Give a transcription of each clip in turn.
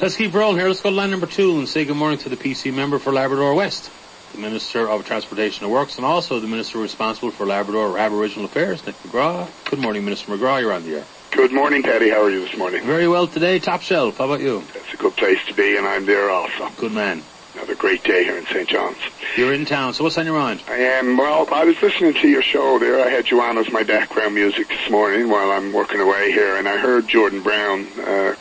Let's keep rolling here. Let's go to line number 2 and say good morning to the PC member for Labrador West, the Minister of Transportation and Works, and also the Minister responsible for Labrador Aboriginal Affairs, Nick McGrath. Good morning, Minister McGrath. You're on the air. Good morning, Paddy. How are you this morning? Very well today. Top shelf. How about you? It's a good place to be, and I'm there also. Good man. Another great day here in St. John's. You're in town, so what's on your mind? I am. Well, I was listening to your show there. I had you on as my background music this morning while I'm working away here, and I heard Jordan Brown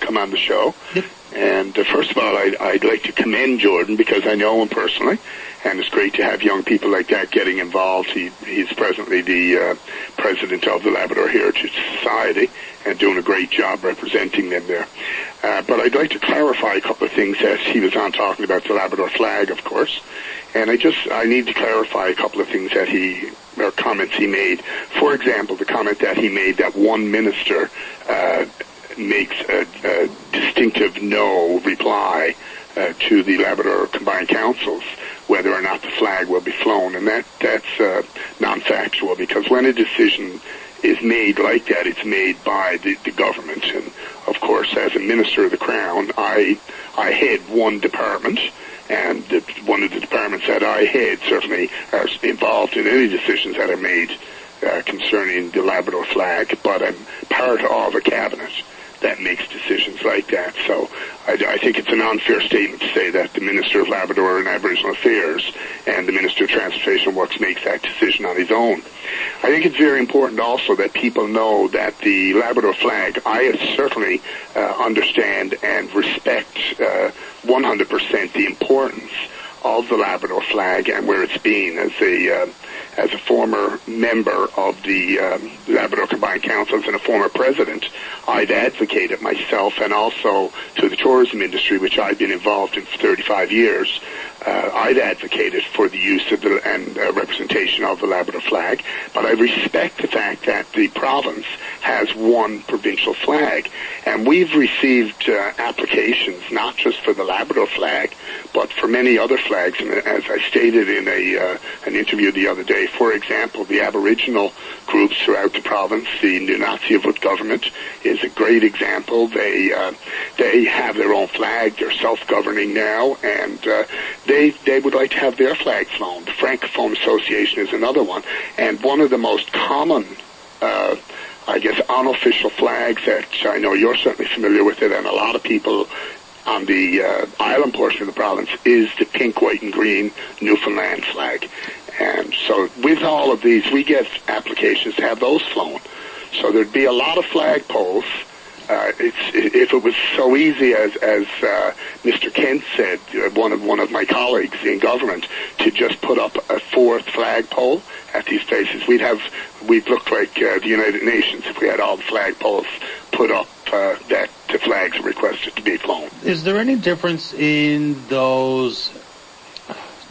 come on the show. Yep. And first of all, I'd like to commend Jordan because I know him personally, and it's great to have young people like that getting involved. He's presently the president of the Labrador Heritage Society and doing a great job representing them there. But I'd like to clarify a couple of things as he was on talking about the Labrador flag, of course. And I need to clarify a couple of things or comments he made. For example, the comment that he made that one minister makes a distinctive no reply to the Labrador Combined Councils whether or not the flag will be flown, and that's non-factual, because when a decision is made like that, it's made by the government. And of course, as a minister of the Crown, I head one department, and one of the departments that I head certainly are involved in any decisions that are made concerning the Labrador flag, but I'm part of a cabinet that makes decisions like that. So I think it's an unfair statement to say that the Minister of Labrador and Aboriginal Affairs and the Minister of Transportation and Works makes that decision on his own. I think it's very important also that people know that the Labrador flag, I certainly understand and respect 100% the importance of the Labrador flag and where it's been. As a former member of the Labrador Combined Councils and a former president, I've advocated myself, and also to the tourism industry, which I've been involved in for 35 years, I've advocated for the use of and representation of the Labrador flag, but I respect the fact that the province has one provincial flag, and we've received applications not just for the Labrador flag, but for many other flags. And as I stated in an interview the other day, for example, the Aboriginal groups throughout the province, the Nunatsiavut government is a great example. They have their own flag. They're self-governing now, and they would like to have their flag flown. The Francophone Association is another one, and one of the most common, unofficial flags that I know you're certainly familiar with it, and a lot of people on the island portion of the province, is the pink, white, and green Newfoundland flag. And so with all of these, we get applications to have those flown. So there'd be a lot of flag poles. If it was so easy as Mr. Kent said, one of my colleagues in government, to just put up a fourth flag pole at these places, we'd look like the United Nations if we had all the flag poles put up that the flags are requested to be flown. Is there any difference in those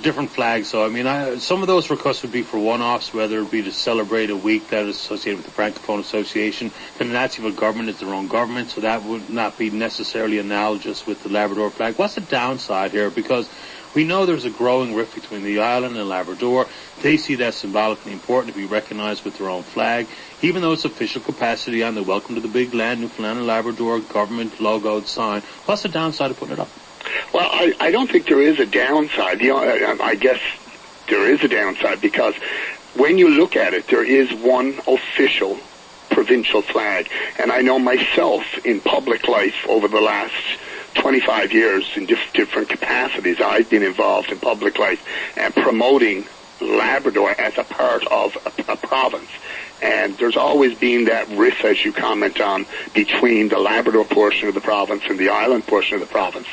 different flags? So, I mean, some of those requests would be for one-offs, whether it be to celebrate a week that is associated with the Francophone Association. The Nunatsiavut government is their own government, so that would not be necessarily analogous with the Labrador flag. What's the downside here? Because we know there's a growing rift between the island and Labrador. They see that symbolically important to be recognized with their own flag, even though it's official capacity on the Welcome to the Big Land, Newfoundland and Labrador government logoed sign. What's the downside of putting it up? Well, I don't think there is a downside. I guess there is a downside because when you look at it, there is one official provincial flag. And I know myself in public life over the last 25 years in different capacities, I've been involved in public life and promoting Labrador as a part of a province. And there's always been that rift, as you comment on, between the Labrador portion of the province and the island portion of the province.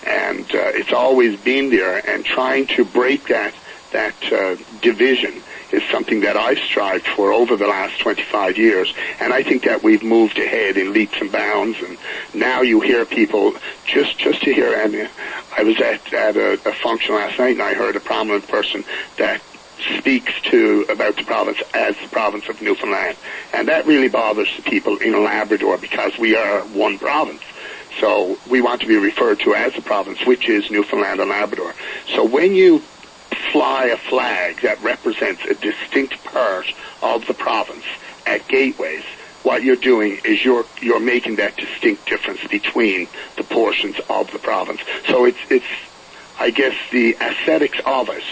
And it's always been there, and trying to break that division is something that I've strived for over the last 25 years. And I think that we've moved ahead in leaps and bounds. And now you hear people, just to hear, and I was at a function last night, and I heard a prominent person that speaks about the province as the province of Newfoundland. And that really bothers the people in Labrador because we are one province. So we want to be referred to as a province, which is Newfoundland and Labrador. So when you fly a flag that represents a distinct part of the province at gateways, what you're doing is you're making that distinct difference between the portions of the province. So it's I guess the aesthetics of it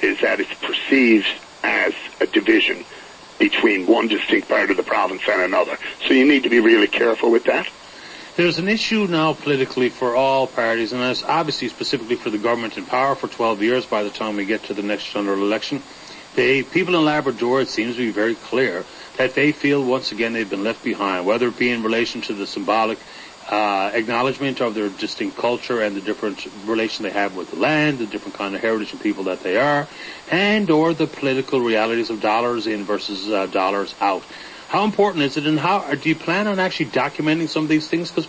is that it's perceived as a division between one distinct part of the province and another. So you need to be really careful with that. There's an issue now politically for all parties, and that's obviously specifically for the government in power for 12 years by the time we get to the next general election. The people in Labrador, it seems to be very clear that they feel once again they've been left behind, whether it be in relation to the symbolic acknowledgement of their distinct culture and the different relation they have with the land, the different kind of heritage and people that they are, and or the political realities of dollars in versus dollars out. How important is it, and how do you plan on actually documenting some of these things? Because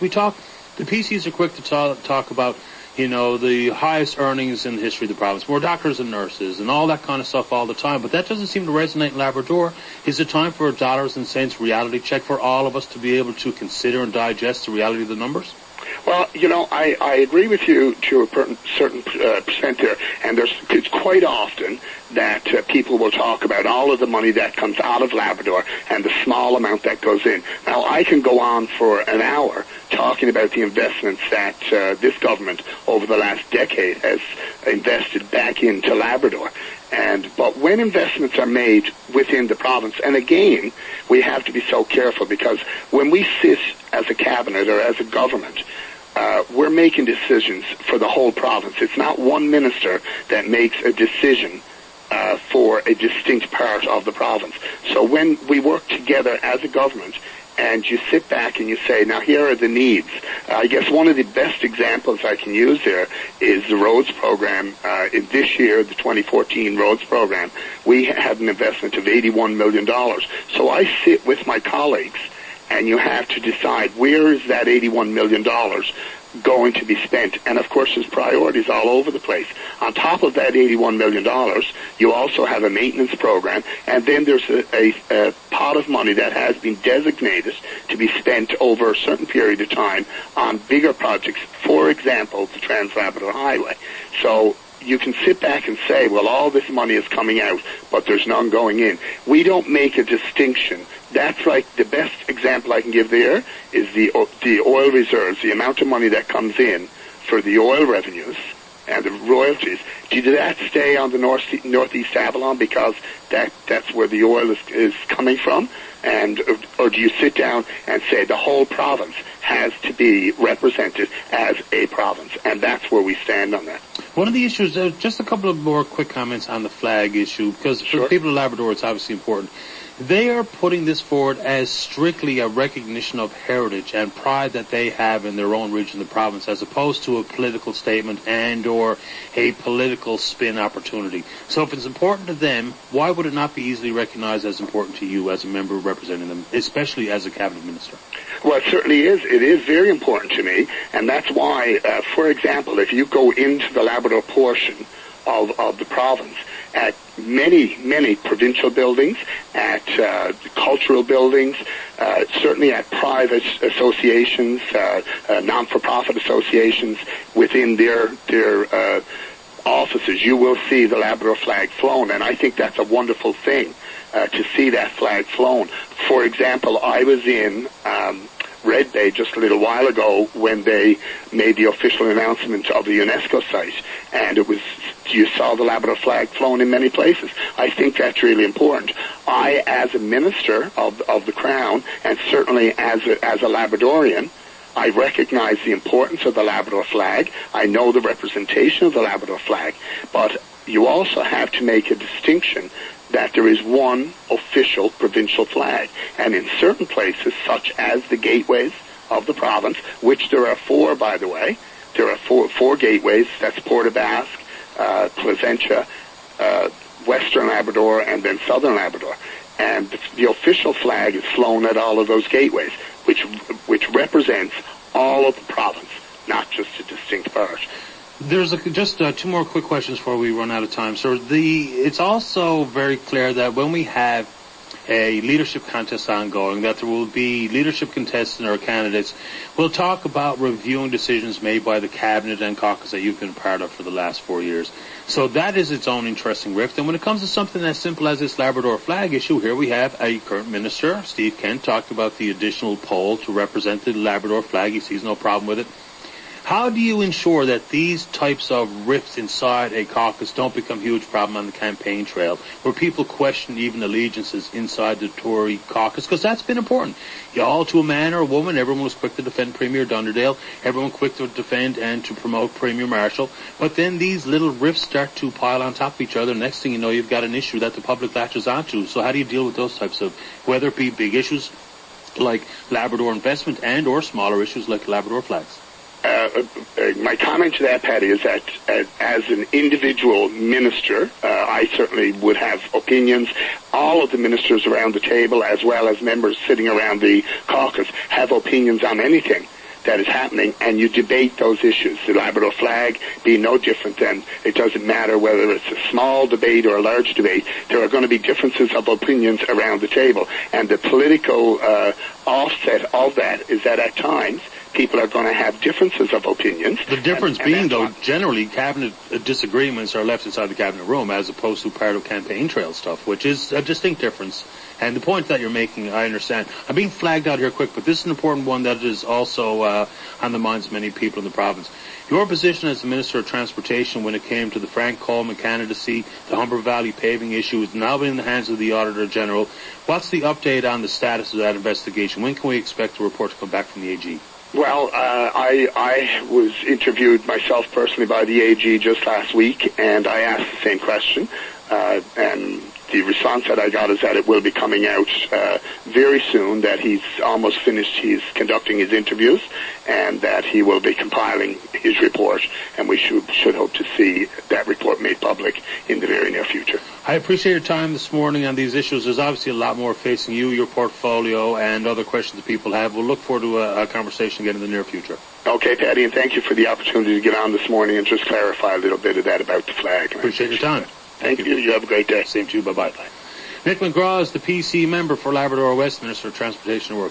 the PCs are quick to talk about, the highest earnings in the history of the province, more doctors and nurses, and all that kind of stuff all the time. But that doesn't seem to resonate in Labrador. Is it time for a dollars and cents reality check for all of us to be able to consider and digest the reality of the numbers? Well, I agree with you to a certain percent there, and it's quite often that people will talk about all of the money that comes out of Labrador and the small amount that goes in. Now, I can go on for an hour talking about the investments that this government over the last decade has invested back into Labrador. But when investments are made within the province, and again, we have to be so careful because when we sit as a cabinet or as a government, we're making decisions for the whole province. It's not one minister that makes a decision for a distinct part of the province. So when we work together as a government and you sit back and you say, now here are the needs. I guess one of the best examples I can use there is the roads program. In this year, the 2014 roads program, we had an investment of $81 million. So I sit with my colleagues and you have to decide where is that $81 million going to be spent. And, of course, there's priorities all over the place. On top of that $81 million, you also have a maintenance program, and then there's a pot of money that has been designated to be spent over a certain period of time on bigger projects, for example, the Trans-Labrador Highway. So you can sit back and say, well, all this money is coming out, but there's none going in. We don't make a distinction. That's like the best example I can give there is the oil reserves, the amount of money that comes in for the oil revenues and the royalties. Do that stay on the northeast Avalon because that's where the oil is coming from? Or do you sit down and say the whole province has to be represented as a province? And that's where we stand on that. One of the issues, just a couple of more quick comments on the flag issue, because for the people of Labrador it's obviously important. They are putting this forward as strictly a recognition of heritage and pride that they have in their own region of the province, as opposed to a political statement and or a political spin opportunity. So if it's important to them, why would it not be easily recognized as important to you as a member representing them, especially as a cabinet minister? Well, it certainly is. It is very important to me, and that's why, for example, if you go into the Labrador portion of the province, at many provincial buildings, at cultural buildings, certainly at private associations, non-for-profit associations within their offices, you will see the Labrador flag flown, and I think that's a wonderful thing to see that flag flown. For example, I was in Red Bay just a little while ago when they made the official announcement of the UNESCO site, and you saw the Labrador flag flown in many places. I think that's really important. I, as a minister of the Crown, and certainly as a Labradorian, I recognize the importance of the Labrador flag. I know the representation of the Labrador flag, but you also have to make a distinction that there is one official provincial flag. And in certain places, such as the gateways of the province, which there are 4, by the way, there are four gateways, that's Port aux Basques, Placentia, Western Labrador, and then Southern Labrador. And the official flag is flown at all of those gateways, which represents all of the province, not just a distinct part. There's just 2 more quick questions before we run out of time. So it's also very clear that when we have a leadership contest ongoing, that there will be leadership contestants or candidates. We'll talk about reviewing decisions made by the Cabinet and caucus that you've been part of for the last 4 years. So that is its own interesting rift. And when it comes to something as simple as this Labrador flag issue, here we have a current minister, Steve Kent, talked about the additional pole to represent the Labrador flag. He sees no problem with it. How do you ensure that these types of rifts inside a caucus don't become a huge problem on the campaign trail, where people question even allegiances inside the Tory caucus? Because that's been important. You all, to a man or a woman, everyone was quick to defend Premier Dunderdale, everyone quick to defend and to promote Premier Marshall, but then these little rifts start to pile on top of each other. Next thing you know, you've got an issue that the public latches onto. So how do you deal with those types of, whether it be big issues like Labrador investment and or smaller issues like Labrador flags? My comment to that, Paddy, is that as an individual minister, I certainly would have opinions. All of the ministers around the table, as well as members sitting around the caucus, have opinions on anything that is happening, and you debate those issues. The Labrador flag being no different than, it doesn't matter whether it's a small debate or a large debate, there are going to be differences of opinions around the table. And the political offset of that is that at times people are going to have differences of opinions. The difference being, though, generally cabinet disagreements are left inside the cabinet room as opposed to part of campaign trail stuff, which is a distinct difference. And the point that you're making, I understand. I'm being flagged out here quick, but this is an important one that is also on the minds of many people in the province. Your position as the Minister of Transportation when it came to the Frank Coleman candidacy, the Humber Valley paving issue, is now in the hands of the Auditor General. What's the update on the status of that investigation? When can we expect a report to come back from the AG? Well, I was interviewed myself personally by the AG just last week, and I asked the same question, and the response that I got is that it will be coming out very soon, that he's almost finished, he's conducting his interviews, and that he will be compiling his report, and we should hope to see that report made public in the very near future. I appreciate your time this morning on these issues. There's obviously a lot more facing you, your portfolio, and other questions that people have. We'll look forward to a conversation again in the near future. Okay, Paddy, and thank you for the opportunity to get on this morning and just clarify a little bit of that about the flag. Appreciate your time. Thank you. You have a great day. Same to you. Bye-bye. Nick McGrath is the PC member for Labrador West, Minister of Transportation and Works.